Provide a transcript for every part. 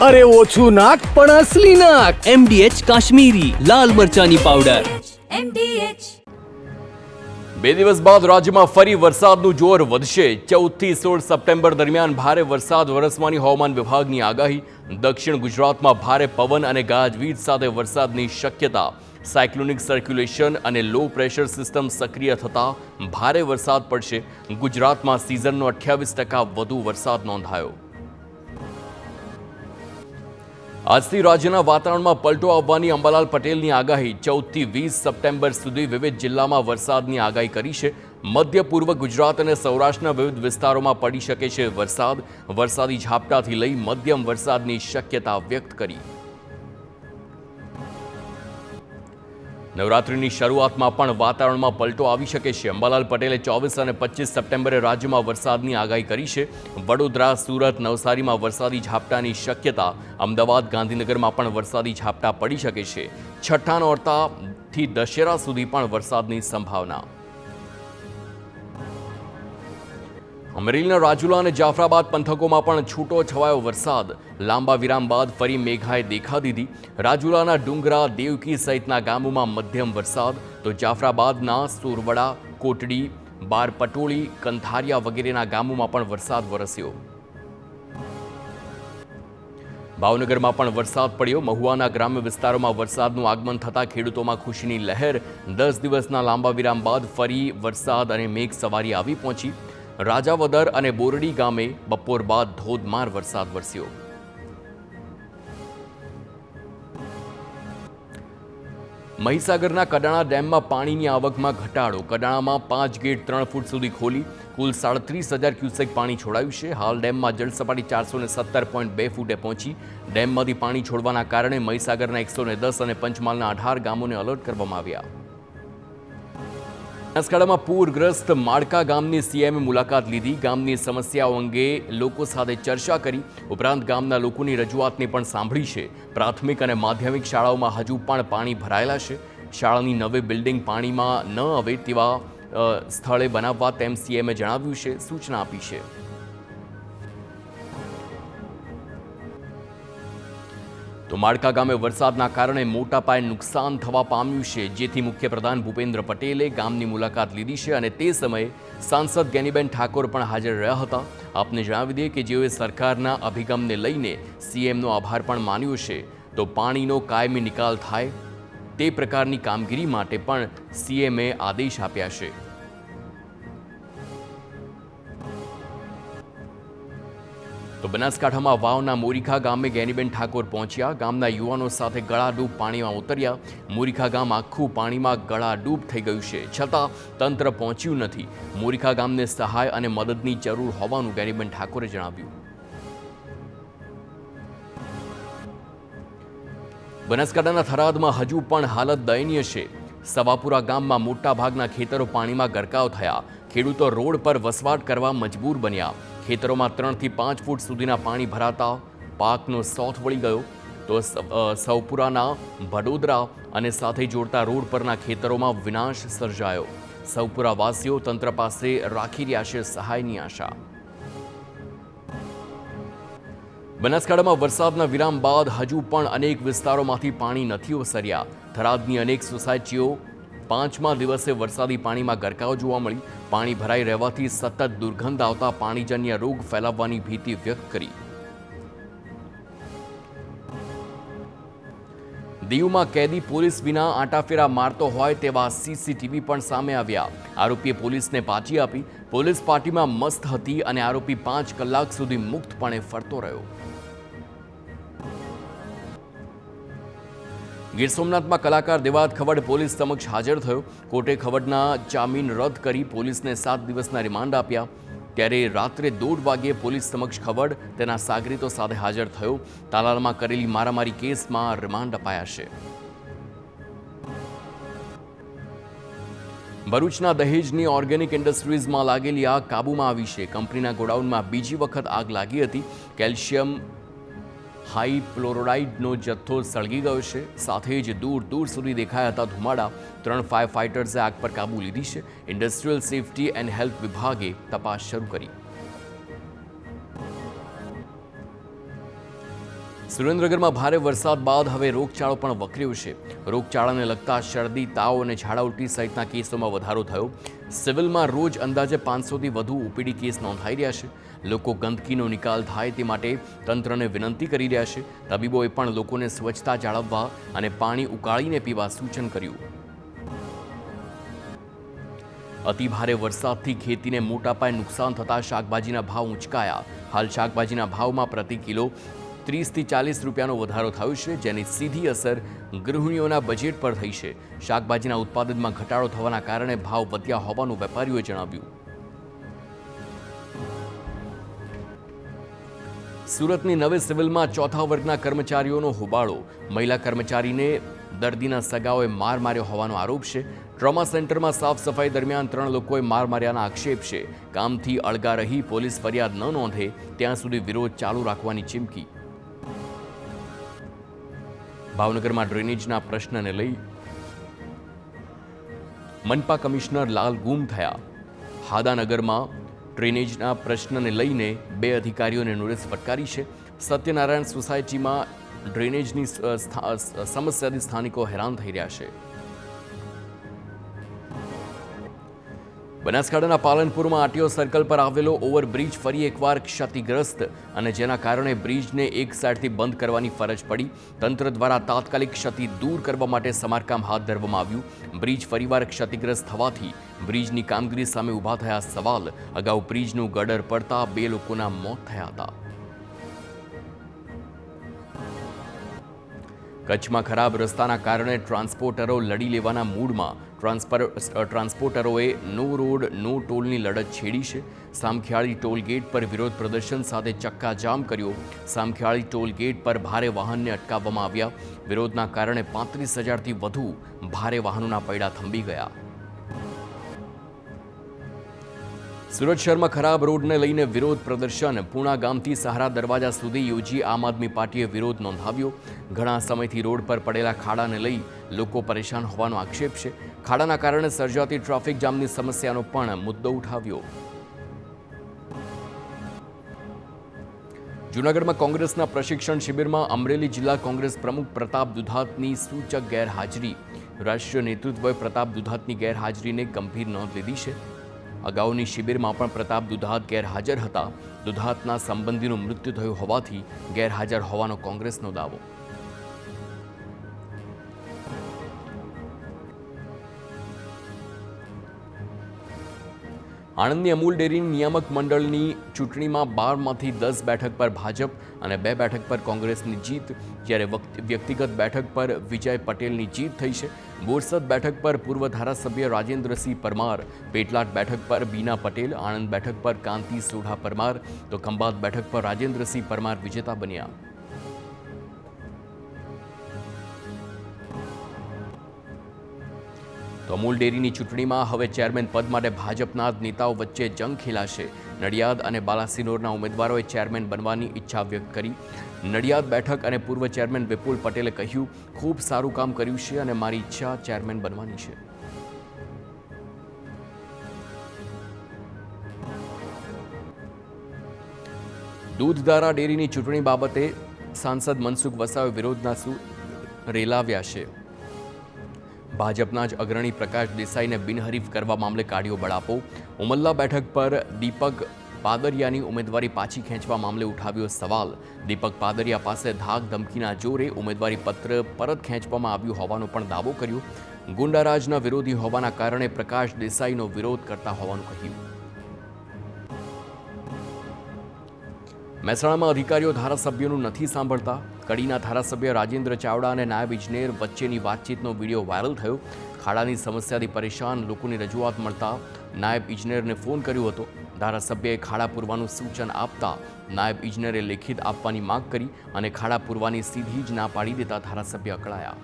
અરે ઓછું નાક પણ અસલી નાક. MDH કાશ્મીરી લાલ મરચાની પાવડર. MDH. 2 દિવસ બાદ રાજ્યમાં ફરી વરસાદનું જોર વધશે. 14 થી 16 સપ્ટેમ્બર દરમિયાન ભારે વરસાદ વરસવાની હવામાન વિભાગની આગાહી. દક્ષિણ ગુજરાતમાં ભારે પવન અને ગાજવીજ સાથે વરસાદની શક્યતા. સાયક્લોનિક સર્ક્યુલેશન અને લો પ્રેશર સિસ્ટમ સક્રિય થતાં ભારે વરસાદ પડશે. ગુજરાતમાં સિઝનનો 28% વધુ વરસાદ નોંધાયો. આજથી રાજ્યના વાતાવરણમાં પલટો આવવાની અંબાલાલ પટેલની આગાહી. 14 થી 20 સપ્ટેમ્બર સુધી વિવિધ જિલ્લામાં વરસાદની આગાહી કરી છે. મધ્ય પૂર્વ ગુજરાત અને સૌરાષ્ટ્રના વિવિધ વિસ્તારોમાં પડી શકે છે વરસાદ. વરસાદી ઝાપટાથી લઈ મધ્યમ વરસાદની શક્યતા વ્યક્ત કરી. નવરાત્રિની શરૂઆતમાં પણ વાતાવરણમાં પલટો આવી શકે છે. અંબાલાલ પટેલે 24 અને 25 સપ્ટેમ્બરે રાજ્યમાં વરસાદની આગાહી કરી છે. વડોદરા, સુરત, નવસારીમાં વરસાદી ઝાપટાની શક્યતા. અમદાવાદ, ગાંધીનગરમાં પણ વરસાદી ઝાપટા પડી શકે છે. છઠ્ઠા નોરતાથી દશેરા સુધી પણ વરસાદની સંભાવના. અમરેલીના રાજુલા અને જાફરાબાદ પંથકોમાં પણ છૂટો છવાયો વરસાદ. લાંબા વિરામ બાદ ફરી મેઘાએ દેખા દીધી. રાજુલાના ડુંગરા, દેવકી સહિતના ગામોમાં મધ્યમ વરસાદ, તો જાફરાબાદના સુરવડા, કોટડી, બારપટોળી, કંથારિયા વગેરેના ગામોમાં પણ વરસાદ વરસ્યો. ભાવનગરમાં પણ વરસાદ પડ્યો. મહુવાના ગ્રામ્ય વિસ્તારોમાં વરસાદનું આગમન થતાં ખેડૂતોમાં ખુશીની લહેર. 10 દિવસના લાંબા વિરામ બાદ ફરી વરસાદ અને મેઘ સવારી આવી પહોંચી. રાજાવદર અને બોરડી ગામે બપોર બાદ ધોધમાર વરસાદ વરસ્યો. મહીસાગરના કડાણા ડેમમાં પાણીની આવકમાં ઘટાડો. કડાણામાં 5 ગેટ 3 ફૂટ સુધી ખોલી કુલ 37,000 ક્યુસેક પાણી છોડાયું છે. હાલ ડેમમાં જળસપાટી 417.2 ફૂટે પહોંચી. ડેમમાંથી પાણી છોડવાના કારણે મહીસાગરના 110 અને પંચમહાલના 18 ગામોને એલર્ટ કરવામાં આવ્યા. બનાસકાંઠામાં પૂરગ્રસ્ત માળકા ગામની સીએમએ મુલાકાત લીધી. ગામની સમસ્યાઓ અંગે લોકો સાથે ચર્ચા કરી. ઉપરાંત ગામના લોકોની રજૂઆતને પણ સાંભળી છે. પ્રાથમિક અને માધ્યમિક શાળાઓમાં હજુ પણ પાણી ભરાયેલા છે. શાળાની નવી બિલ્ડિંગ પાણીમાં ન આવે તેવા સ્થળે બનાવવા તેમ સીએમએ જણાવ્યું છે, સૂચના આપી છે. તો માળકા ગામે વરસાદના કારણે મોટા પાયે નુકસાન થવા પામ્યું છે, જેથી મુખ્યપ્રધાન ભૂપેન્દ્ર પટેલે ગામની મુલાકાત લીધી છે અને તે સમયે સાંસદ જ્ઞાનીબેન ઠાકોર પણ હાજર રહ્યા હતા. આપને જણાવી દઈએ કે જેઓએ સરકારના અભિગમને લઈને સીએમનો આભાર પણ માન્યો છે, તો પાણીનો કાયમી નિકાલ થાય તે પ્રકારની કામગીરી માટે પણ સીએમએ આદેશ આપ્યા છે. તો બનાસકાંઠામાં વાવના મોરીખા ગામે જ્ઞાનીબેન ઠાકોર પહોંચ્યા. ગામના યુવાનો સાથે ગળાડૂબ પાણીમાં ઉતર્યા. મોરીખા ગામ આખું પાણીમાં ગળાડૂબ થઈ ગયું છે, છતાં તંત્ર પહોંચ્યું નથી. મોરીખા ગામને સહાય અને મદદની જરૂર હોવાનું જ્ઞાનીબેન ઠાકોરે જણાવ્યું. બનાસકાંઠાના થરાદમાં હજુ પણ હાલત દયનીય છે. સવાપુરા ગામમાં મોટા ભાગના ખેતરો પાણીમાં ગરકાવ થયા. ખેડૂતો રોડ પર વસવાટ કરવા મજબૂર બન્યા. ખેતરોમાં 3 થી 5 ફૂટ સુધીના પાણી ભરાતા પાકનો સોથ વળી ગયો. તો સૌપુરાના વડોદરા અને સાથે જોડતા રોડ પરના ખેતરોમાં વિનાશ સર્જાયો. સૌપુરા વાસીઓ તંત્ર પાસે રાખી રહ્યા છે સહાયની આશા. બનાસકાંઠામાં વરસાદના વિરામ બાદ હજુ પણ અનેક વિસ્તારોમાંથી પાણી નથી ઓસર્યા. થરાદની અનેક સોસાયટીઓ 5મા દિવસે વરસાદી પાણીમાં ગરકાવ જોવા મળી. પાણી ભરાઈ રહેવાથી સતત દુર્ગંધ આવતા પાણીજન્ય રોગ ફેલાવવાની ભીતિ વ્યક્ત કરી. દીવમાં કેદી પોલીસ વિના આંટાફેરા મારતો હોય તેવા સીસીટીવી પણ સામે આવ્યા. આરોપીએ પોલીસને પાછી આપી. પોલીસ પાર્ટીમાં મસ્ત હતી અને આરોપી 5 કલાક સુધી મુક્તપણે ફરતો રહ્યો. ગીર સોમનાથમાં કલાકાર દેવાત ખવડ પોલીસ સમક્ષ હાજર થયો. કોર્ટે ખવડના જામીન રદ કરી પોલીસને 7 દિવસના રિમાન્ડ આપ્યા. ત્યારે રાત્રે 1:30 વાગ્યે પોલીસ સમક્ષ ખવડ તેના સાગરીતો સાથે હાજર થયો. તાલાલામાં કરેલી મારામારી કેસમાં રિમાન્ડ અપાયા છે. ભરૂચના દહેજની ઓર્ગેનિક ઇન્ડસ્ટ્રીઝમાં લાગેલી આગ કાબૂમાં આવી છે. કંપનીના ગોડાઉનમાં બીજી વખત આગ લાગી હતી. કેલ્શિયમ હાઇપ્લોરાઇડનો જથ્થો સળગી ગયો છે. સાથે જ દૂર દૂર સુધી દેખાયા હતા ધુમાડા. 3 ફાયર ફાઇટર્સે આગ પર કાબૂ લીધી છે. ઇન્ડસ્ટ્રીયલ સેફટી એન્ડ હેલ્થ વિભાગે તપાસ શરૂ કરી. સુરેન્દ્રનગરમાં ભારે વરસાદ બાદ હવે રોગચાળો પણ વકર્યો છે. રોગચાળાને લગતા શરદી, તાવ અને ઝાડા ઉલટી સહિતના કેસોમાં વધારો થયો. સિવિલમાં રોજ અંદાજે 500થી વધુ ઓપીડી કેસ નોંધાઈ રહ્યા છે. લોકો ગંદકીનો નિકાલ થાય તે માટે તંત્રને વિનંતી કરી રહ્યા છે. તબીબોએ પણ લોકોને સ્વચ્છતા જાળવવા અને પાણી ઉકાળીને પીવા સૂચન કર્યું. અતિભારે વરસાદથી ખેતીને મોટા પાયે નુકસાન થતાં શાકભાજીના ભાવ ઊંચકાયા. હાલ શાકભાજીના ભાવમાં પ્રતિ કિલો 30થી 40 રૂપિયાનો વધારો થયો છે, જેની સીધી અસર ગૃહિણીઓના બજેટ પર થઈ છે. શાકભાજીના ઉત્પાદનમાં ઘટાડો થવાના કારણે ભાવ વધ્યા હોવાનું વેપારીઓએ જણાવ્યું. સુરતની નવી સિવિલમાં ચોથા વર્ગના કર્મચારીઓનો હોબાળો. મહિલા કર્મચારીને દર્દીના સગાઓએ માર માર્યો હોવાનો આરોપ છે. ટ્રોમા સેન્ટરમાં સાફ સફાઈ દરમિયાન 3 લોકોએ માર માર્યાના આક્ષેપ છે. કામથી અળગા રહી પોલીસ ફરિયાદ ન નોંધે ત્યાં સુધી વિરોધ ચાલુ રાખવાની ચીમકી. ભાવનગરમાં ડ્રેનેજના પ્રશ્નને લઈ મનપા કમિશનર લાલ ગુમ થયા. હાદાનગરમાં ડ્રેનેજના પ્રશ્નને લઈને 2 અધિકારીઓને નોટિસ ફટકારી છે. સત્યનારાયણ સોસાયટીમાં ડ્રેનેજની સમસ્યાથી સ્થાનિકો હેરાન થઈ રહ્યા છે. બનાસકાંઠાના પાલનપુરમાં આરટીઓ સર્કલ પર આવેલો ઓવરબ્રિજ ફરી એકવાર ક્ષતિગ્રસ્ત અને જેના કારણે બ્રિજને એક સાઈડથી બંધ કરવાની ફરજ પડી. તંત્ર દ્વારા તાત્કાલિક ક્ષતિ દૂર કરવા માટે સમારકામ હાથ ધરવામાં આવ્યું. બ્રિજ ફરીવાર ક્ષતિગ્રસ્ત થવાથી બ્રિજની કામગીરી સામે ઊભા થયા સવાલ. અગાઉ બ્રિજનું ગડર પડતા 2 લોકોના મોત થયા હતા. કચ્છમાં ખરાબ રસ્તાના કારણે ટ્રાન્સપોર્ટરો લડી લેવાના મૂડમાં. ટ્રાન્સપોર્ટરોએ નો રોડ નો ટોલની લડત છેડી છે. સામખિયાળી ટોલ ગેટ પર વિરોધ પ્રદર્શન સાથે ચક્કાજામ કર્યો. સામખિયાળી ટોલ ગેટ પર ભારે વાહનને અટકાવવામાં આવ્યા. વિરોધના કારણે 35,000થી વધુ ભારે વાહનોના પૈડા થંભી ગયા. સુરત શહેરમાં ખરાબ રોડને લઈને વિરોધ પ્રદર્શન. પૂણા ગામથી સહારા દરવાજા સુધી યોજી આમ આદમી પાર્ટીએ વિરોધ નોંધાવ્યો. ઘણા સમયથી રોડ પર પડેલા ખાડાને લઈ લોકો પરેશાન હોવાનો આક્ષેપ છે. ખાડાના કારણે સર્જાતી ટ્રાફિક જામની સમસ્યાનો પણ મુદ્દો ઉઠાવ્યો. જૂનાગઢમાં કોંગ્રેસના પ્રશિક્ષણ શિબિરમાં અમરેલી જિલ્લા કોંગ્રેસ પ્રમુખ પ્રતાપ દુધાતની સૂચક ગેરહાજરી. રાષ્ટ્રીય નેતૃત્વએ પ્રતાપ દુધાતની ગેરહાજરીને ગંભીર નોંધ લીધી છે. અગાઉની શિબિરમાં પણ પ્રતાપ દુધાત ગેરહાજર હતા. દુધાતના સંબંધીનું મૃત્યુ થયું હોવાથી ગેરહાજર હોવાનો કોંગ્રેસનો દાવો. આણંદની અમૂલ ડેરીની નિયામક મંડળની ચૂંટણીમાં 12માંથી 10 બેઠક પર ભાજપ અને 2 બેઠક પર કોંગ્રેસની જીત, જ્યારે વ્યક્તિગત બેઠક પર વિજય પટેલની જીત થઈ છે. બોરસદ બેઠક પર પૂર્વ ધારાસભ્ય રાજેન્દ્રસિંહ પરમાર, પેટલાદ બેઠક પર બીના પટેલ, આણંદ બેઠક પર કાંતિ સોઢા પરમાર તો ખંભાત બેઠક પર રાજેન્દ્રસિંહ પરમાર વિજેતા બન્યા. તો અમૂલ ડેરીની ચૂંટણીમાં હવે ચેરમેન પદ માટે ભાજપના જ નેતાઓ વચ્ચે જંગ ખેલાશે. નડિયાદ અને બાલાસિનોરના ઉમેદવારોએ ચેરમેન બનવાની ઈચ્છા વ્યક્ત કરી. નડિયાદ બેઠક અને પૂર્વ ચેરમેન વિપુલ પટેલે કહ્યું, ખૂબ સારું કામ કર્યું છે અને મારી ઈચ્છા ચેરમેન બનવાની છે. દૂધધારા ડેરીની ચૂંટણી બાબતે સાંસદ મનસુખ વસાવે વિરોધના સૂર રેલાવ્યા છે. ભાજપના જ અગ્રણી પ્રકાશ દેસાઈને બિનહરીફ કરવા મામલે કાઢ્યો બળાપો. ઉમલ્લા બેઠક પર દીપક પાદરિયાની ઉમેદવારી પાછી ખેંચવા મામલે ઉઠાવ્યો સવાલ. દીપક પાદરિયા પાસે ધાક ધમકીના જોરે ઉમેદવારી પત્ર પરત ખેંચવામાં આવ્યું હોવાનો પણ દાવો કર્યો. ગુંડારાજના વિરોધી હોવાના કારણે પ્રકાશ દેસાઈનો વિરોધ કરતા હોવાનું કહ્યું. મહેસાણામાં અધિકારીઓ ધારાસભ્યોનું નથી સાંભળતા. કડીના ધારાસભ્ય રાજેન્દ્ર ચાવડા અને નાયબ ઇજનેર વચ્ચેની વાતચીતનો વિડીયો વાયરલ થયો. ખાડાની સમસ્યાથી પરેશાન લોકોની રજૂઆત મળતા નાયબ ઇજનેરને ફોન કર્યો હતો. ધારાસભ્યએ ખાડા પૂરવાનું સૂચન આપતા નાયબ ઇજનેરે લેખિત આપવાની માંગ કરી અને ખાડા પૂરવાની સીધી જ ના પાડી દેતા ધારાસભ્ય અકળાયા.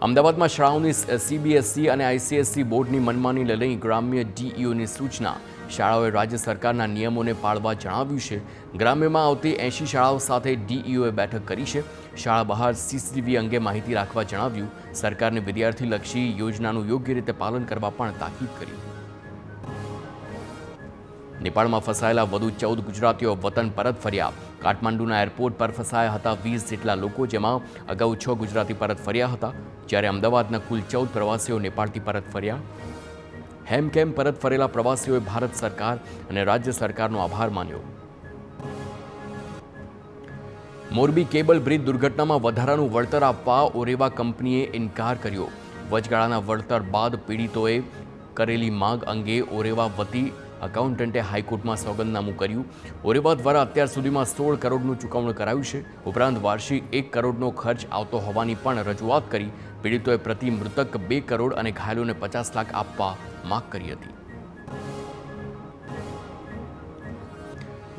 અમદાવાદમાં શાળાઓની સીબીએસઈ અને આઈસીએસઈ બોર્ડની મનમાનીને લઈ ગ્રામ્ય ડીઈઓની સૂચના. શાળાઓએ રાજ્ય સરકારના નિયમોને પાળવા જણાવ્યું છે. ગ્રામ્યમાં આવતી 80 શાળાઓ સાથે ડીઈઓએ બેઠક કરી છે. શાળા બહાર સીસીટીવી અંગે માહિતી રાખવા જણાવ્યું. સરકારની વિદ્યાર્થીલક્ષી યોજનાનું યોગ્ય રીતે પાલન કરવા પણ તાકીદ કરી. નેપાળમાં ફસાયેલા વધુ 14 ગુજરાતીઓ વતન પરત ફર્યા. કાઠમાંડુના એરપોર્ટ પર ફસાયા હતા 20 જેટલા લોકો, જેમાં અગાઉ 6 ગુજરાતી પરત ફર્યા હતા, જ્યારે અમદાવાદના કુલ 14 પ્રવાસીઓ નેપાળથી પરત ફર્યા. હેમકેમ પરત ફરેલા પ્રવાસીઓએ ભારત સરકાર અને રાજ્ય સરકારનો આભાર માન્યો. મોરબી કેબલ બ્રિજ દુર્ઘટનામાં વધારાનું વળતર આપવા ઓરેવા કંપનીએ ઇનકાર કર્યો. વચગાળાના વળતર બાદ પીડિતોએ કરેલી માંગ અંગે ઓરેવા વતી એકાઉન્ટન્ટે હાઈકોર્ટમાં સોગંદનામું કર્યું. ઓરેવા દ્વારા અત્યાર સુધીમાં 16 કરોડનું ચૂકવણું કરાયું છે. ઉપરાંત વાર્ષિક 1 કરોડનો ખર્ચ આવતો હોવાની પણ રજૂઆત કરી. પીડિતોએ પ્રતિ મૃતક 2 કરોડ અને ઘાયલોને 50 લાખ આપવા માંગ કરી હતી.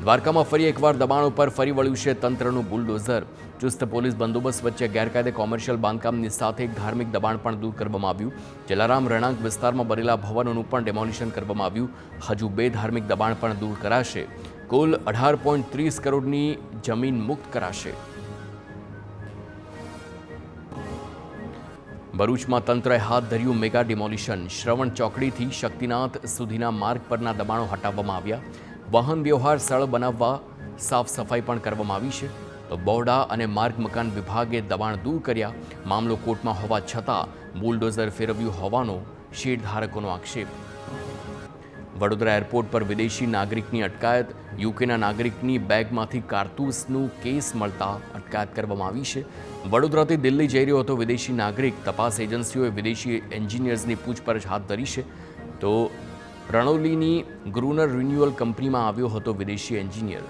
દ્વારકામાં ફરી એકવાર દબાણો પર ફરી વળ્યું છે તંત્રનું બુલડોઝર. ચુસ્ત પોલીસ બંદોબસ્ત વચ્ચે ગેરકાયદે કોમર્શિયલ બાંધકામની સાથે એક ધાર્મિક દબાણ પણ દૂર કરવામાં આવ્યું. જલારામ રણાંક વિસ્તારમાં બનેલા ભવનોનું પણ ડેમોલિશન કરવામાં આવ્યું. હજુ 2 ધાર્મિક દબાણ પણ દૂર કરાશે. કુલ 18.30 કરોડની જમીન મુક્ત કરાશે. ભરૂચમાં તંત્રએ હાથ ધર્યું મેગા ડિમોલિશન. શ્રવણ ચોકડીથી શક્તિનાથ સુધીના માર્ગ પરના દબાણો હટાવવામાં આવ્યા. વાહન વ્યવહાર સરળ બનાવવા સાફ સફાઈ પણ કરવામાં આવી છે. તો બોર્ડા અને માર્ગ મકાન વિભાગે દબાણ દૂર કર્યા. મામલો કોર્ટમાં હોવા છતાં બુલડોઝર ફેરવ્યું હોવાનો શેરધારકોનો આક્ષેપ. વડોદરા એરપોર્ટ પર વિદેશી નાગરિકની અટકાયત. યુકેના નાગરિકની બેગમાંથી કારતૂસનું કેસ મળતા અટકાયત કરવામાં આવી છે. વડોદરાથી દિલ્હી જઈ રહ્યો હતો વિદેશી નાગરિક. તપાસ એજન્સીઓએ વિદેશી એન્જિનિયર્સની પૂછપરછ હાથ ધરી છે. તો રણૌલીની ગ્રુનર રિન્યુઅલ કંપનીમાં આવ્યો હતો વિદેશી એન્જિનિયર.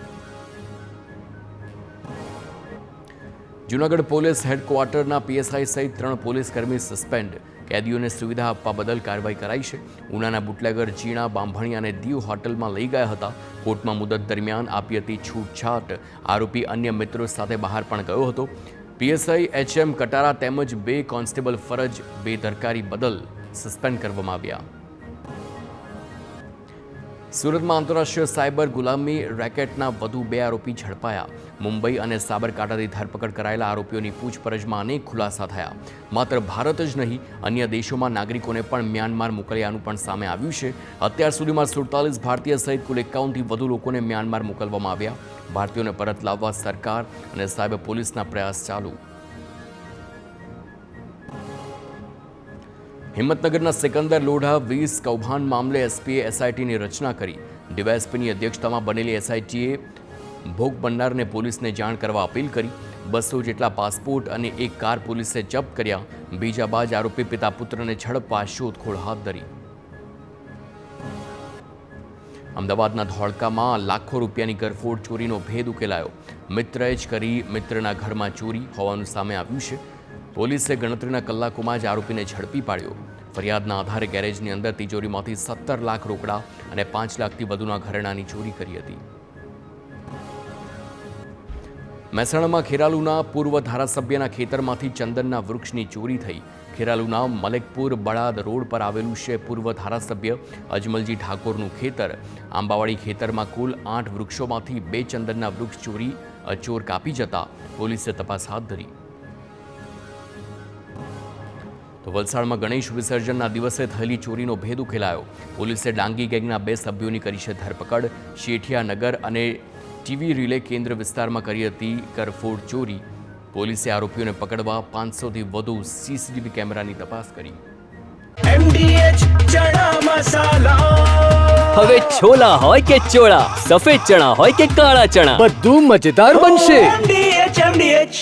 જૂનાગઢ પોલીસ હેડક્વાર્ટરના પીએસઆઈ સહિત 3 પોલીસકર્મી સસ્પેન્ડ. કેદીઓને સુવિધા આપવા બદલ કાર્યવાહી કરાઈ છે. ઉનાના બુટલેગર જીણા, બાંભણી અને દીવ હોટલમાં લઈ ગયા હતા. કોર્ટમાં મુદત દરમિયાન આપી હતી છૂટછાટ. આરોપી અન્ય મિત્રો સાથે બહાર પણ ગયો હતો. પીએસઆઈ એચએમ કટારા તેમજ 2 કોન્સ્ટેબલ ફરજ બેદરકારી બદલ સસ્પેન્ડ કરવામાં આવ્યા. સુરતમાં આંતરરાષ્ટ્રીય સાયબર ગુલામી રેકેટના વધુ 2 આરોપી ઝડપાયા. મુંબઈ અને સાબરકાંઠાથી ધરપકડ કરાયેલા આરોપીઓની પૂછપરછમાં અનેક ખુલાસા થયા. માત્ર ભારત જ નહીં, અન્ય દેશોમાં નાગરિકોને પણ મ્યાનમાર મોકલ્યાનું પણ સામે આવ્યું છે. અત્યાર સુધીમાં 47 ભારતીય સહિત કુલ 51થી વધુ લોકોને મ્યાનમાર મોકલવામાં આવ્યા. ભારતીયોને પરત લાવવા સરકાર અને સાયબર પોલીસના પ્રયાસ ચાલુ. હિંમતનગરના સિકંદર લોઢા 20 કૌભાંડ મામલે એસપીએ એસઆઈટીની રચના કરી. ડીવાયએસપીની અધ્યક્ષતામાં બનેલી એસઆઈટીએ ભોગ બનનારને પોલીસને જાણ કરવા અપીલ કરી. 200 જેટલા પાસપોર્ટ અને 1 કાર પોલીસે જપ્ત કર્યા. બીજા બાજ આરોપી પિતા પુત્રને ઝડપવા શોધખોળ હાથ ધરી. અમદાવાદના ધોળકામાં લાખો રૂપિયાની ગરફોડ ચોરીનો ભેદ ઉકેલાયો. મિત્રએ જ કરી મિત્રના ઘરમાં ચોરી હોવાનું સામે આવ્યું છે. પોલીસે ગણતરીના કલાકોમાં જ આરોપીને ઝડપી પાડ્યો. ફરિયાદના આધારે ગેરેજની અંદર તિજોરીમાંથી 17 લાખ રોકડા અને 5 લાખથી વધુના ઘરેણાંની ચોરી કરી હતી. મહેસાણામાં ખેરાલુના પૂર્વ ધારાસભ્યના ખેતરમાંથી ચંદનના વૃક્ષની ચોરી થઈ. ખેરાલુના મલેકપુર બળાદ રોડ પર આવેલું છે પૂર્વ ધારાસભ્ય અજમલજી ઠાકોરનું ખેતર. આંબાવાડી ખેતરમાં કુલ 8 વૃક્ષોમાંથી 2 ચંદનના વૃક્ષ ચોર કાપી જતા પોલીસે તપાસ હાથ ધરી. તો વલસાડમાં ગણેશ વિસર્જનના દિવસે થયેલી ચોરીનો ભેદ ઉકેલાયો. પોલીસે ડાંગી ગેંગના 2 સભ્યોની કરી છે ધરપકડ. શેઠિયાનગર અને ટીવી રિલે કેન્દ્ર વિસ્તારમાં કરી હતી ગરફોડ ચોરી. પોલીસે આરોપીઓને પકડવા 500થી વધુ સીસીટીવી કેમેરાની તપાસ કરી. MDH ચણા મસાલા. હવે છોલા હોય કે ચોળા, સફેદ ચણા હોય કે કાળા ચણા, બધું મજેદાર બનશે. MDH